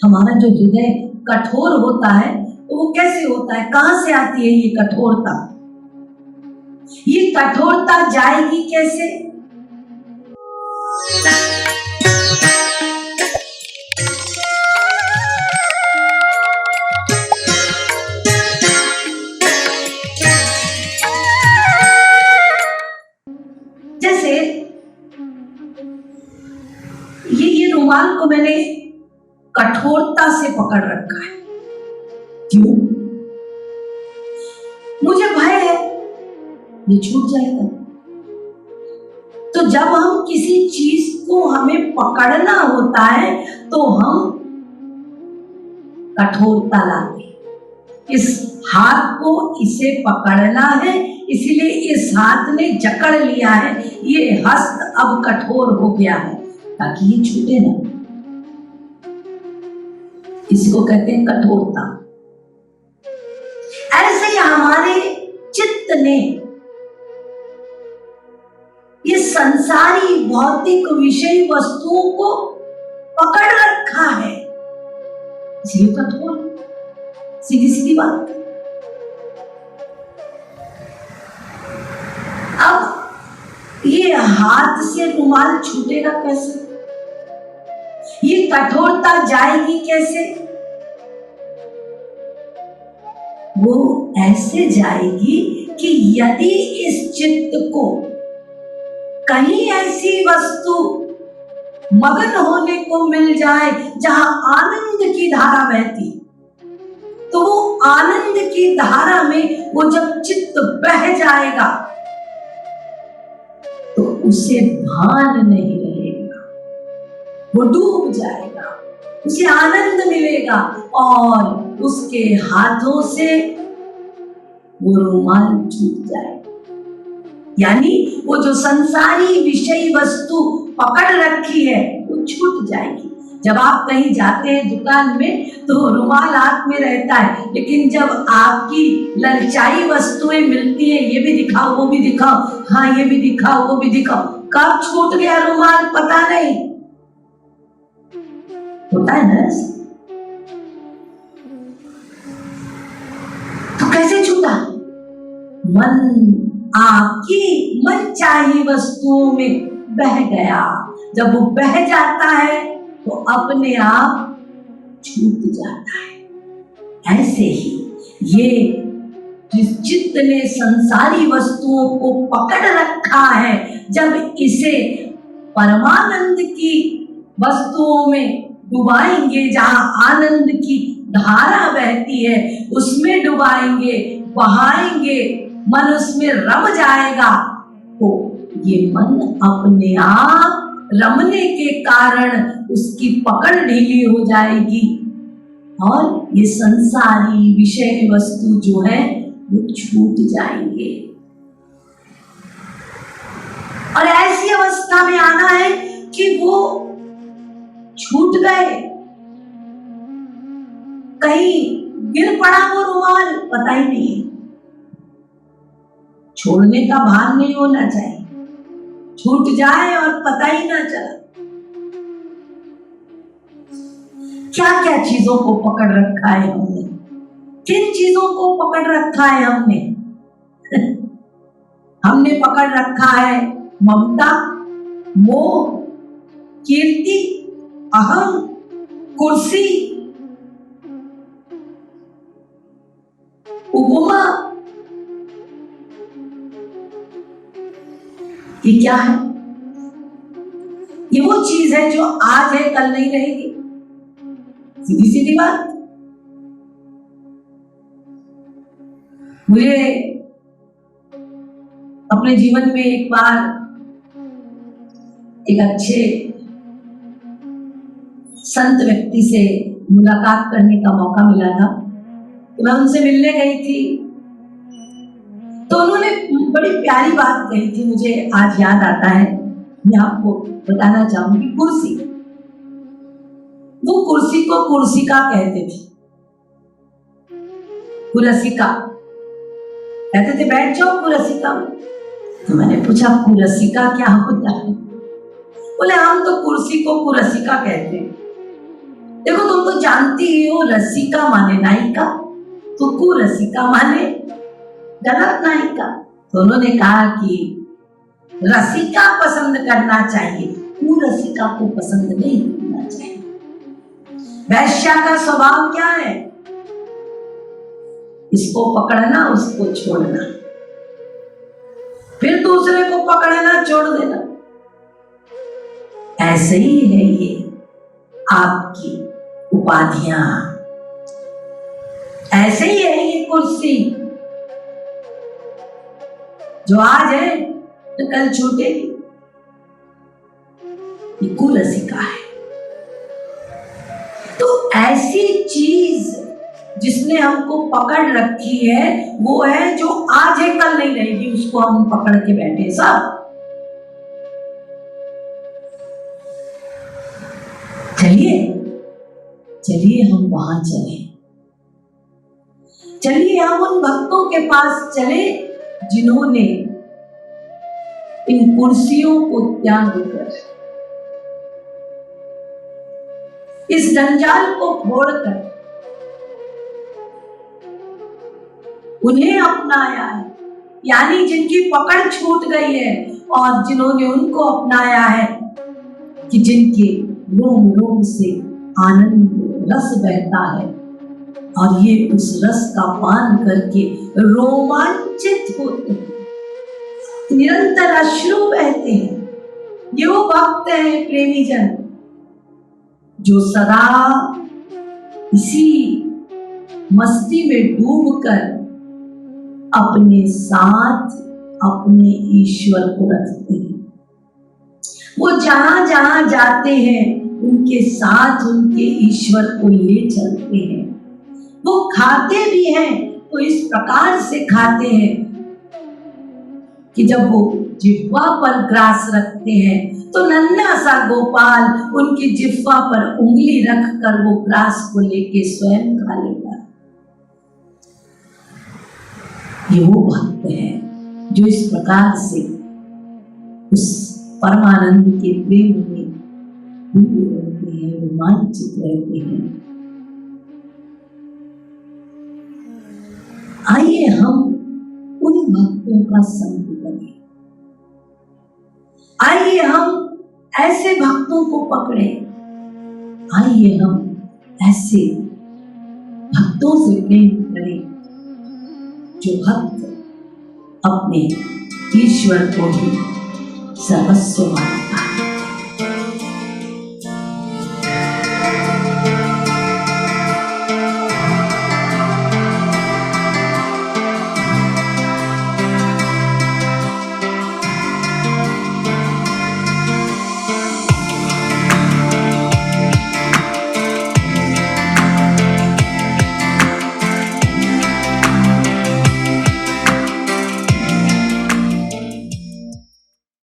हमारा जो हृदय कठोर होता है तो वो कैसे होता है, कहां से आती है ये कठोरता? ये कठोरता जाएगी कैसे? जैसे ये रुमाल को मैंने कठोरता से पकड़ रखा है। क्यों? मुझे भय है ये छूट जाएगा। तो जब हम किसी चीज को हमें पकड़ना होता है तो हम कठोरता लाते हैं। इस हाथ को इसे पकड़ना है, इसलिए इस हाथ ने जकड़ लिया है, ये हस्त अब कठोर हो गया है ताकि ये छूटे ना। इसको कहते हैं कठोरता। ऐसे ही हमारे चित्त ने ये संसारी भौतिक विषय वस्तुओं को पकड़ रखा है, इसलिए कठोर। सीधी सीधी बात। अब ये हाथ से रुमाल छूटेगा कैसे? ये कठोरता जाएगी कैसे? वो ऐसे जाएगी कि यदि इस चित्त को कहीं ऐसी वस्तु मगन होने को मिल जाए जहां आनंद की धारा बहती, तो वो आनंद की धारा में वो जब चित्त बह जाएगा तो उसे भान नहीं रहेगा, वो डूब जाएगा, उसे आनंद मिलेगा और उसके हाथों से वो रुमाल छूट जाएगा। यानी वो जो संसारी विषय वस्तु पकड़ रखी है वो छूट जाएगी। जब आप कहीं जाते हैं दुकान में तो रुमाल हाथ में रहता है, लेकिन जब आपकी ललचाई वस्तुएं मिलती हैं, ये भी दिखाओ वो भी दिखाओ, हाँ ये भी दिखाओ वो भी दिखाओ, कब छूट गया रुमाल पता नहीं। होता है ना? तो कैसे छूटा? मन आपकी मनचाही वस्तुओं में बह गया। जब वो बह जाता है तो अपने आप छूट जाता है। ऐसे ही ये जिस चित्त ने संसारी वस्तुओं को पकड़ रखा है, जब इसे परमानंद की वस्तुओं में डुबाएंगे, जहां आनंद की धारा बहती है उसमें डुबाएंगे, बहाएंगे, मन उसमें रम जाएगा, तो ये मन अपने आप रमने के कारण उसकी पकड़ ढीली हो जाएगी और ये संसारी विषय वस्तु जो है वो छूट जाएंगे। और ऐसी अवस्था में आना है कि वो छूट गए, कहीं गिर पड़ा वो रुमाल, पता ही नहीं, छोड़ने का भान नहीं होना चाहिए, छूट जाए और पता ही ना चला। क्या क्या चीजों को पकड़ रखा है हमने? किन चीजों को पकड़ रखा है हमने? हमने पकड़ रखा है ममता, मोह, कीर्ति, अहम, कुर्सी, उपमा। ये क्या है? ये वो चीज है जो आज है कल नहीं रहेगी। सीधी सीधी बात। मुझे अपने जीवन में एक बार एक अच्छे संत व्यक्ति से मुलाकात करने का मौका मिला था, तो मैं उनसे मिलने गई थी। तो उन्होंने बड़ी प्यारी बात कही थी, मुझे आज याद आता है, मैं आपको बताना चाहूंगी। कुर्सी, वो कुर्सी को कुर्सिका कहते थे, कुरसिका कहते थे, बैठ जाओ कुरसिका में। तो मैंने पूछा कुरसिका क्या होता है? बोले हम तो कुर्सी को कुरसिका कहते हैं। देखो तुम तो जानती ही हो, रसिका माने नायिका, तो कुरसिका माने गलत नायिका। तो उन्होंने कहा कि रसिका पसंद करना चाहिए, कुरसिका को पसंद नहीं करना चाहिए। वैश्या का स्वभाव क्या है? इसको पकड़ना, उसको छोड़ना, फिर दूसरे को पकड़ना, छोड़ देना। ऐसे ही है ये आपकी उपाधियां, ऐसे ही है ये कुर्सी, जो आज है तो कल छूटेगी। ये कुरसिका है। तो ऐसी चीज जिसने हमको पकड़ रखी है, वो है जो आज है कल नहीं रहेगी, उसको हम पकड़ के बैठे सब। चलिए चलिए हम वहां चले, चलिए हम उन भक्तों के पास चले जिन्होंने इन कुर्सियों को त्याग कर, इस जंजाल को फोड़कर उन्हें अपनाया है, यानी जिनकी पकड़ छूट गई है और जिन्होंने उनको अपनाया है, कि जिनके रोम रोम से आनंद रस बहता है और ये उस रस का पान करके रोमांचित होते हैं, निरंतर अश्रु बहते हैं। ये वो भक्त हैं प्रेमी जन जो सदा इसी मस्ती में डूबकर अपने साथ अपने ईश्वर को रखते हैं। वो जहां जहां जाते हैं उनके साथ उनके ईश्वर को ले चलते हैं। वो खाते भी हैं तो इस प्रकार से खाते हैं कि जब वो जिह्वा पर ग्रास रखते हैं तो नन्हा सा गोपाल उनकी जिह्वा पर उंगली रखकर वो ग्रास को लेके स्वयं खा लेता है। ये वो भक्त है जो इस प्रकार से उस परमानंद के प्रेम में डूबे रहते हैं, रोमांचित रहते हैं। आइए हम उन भक्तों का संग करें, आइए हम ऐसे भक्तों को पकड़े, आइए हम ऐसे भक्तों से प्रेम करें जो भक्त अपने ईश्वर को ही सर्वस्व मानते हैं।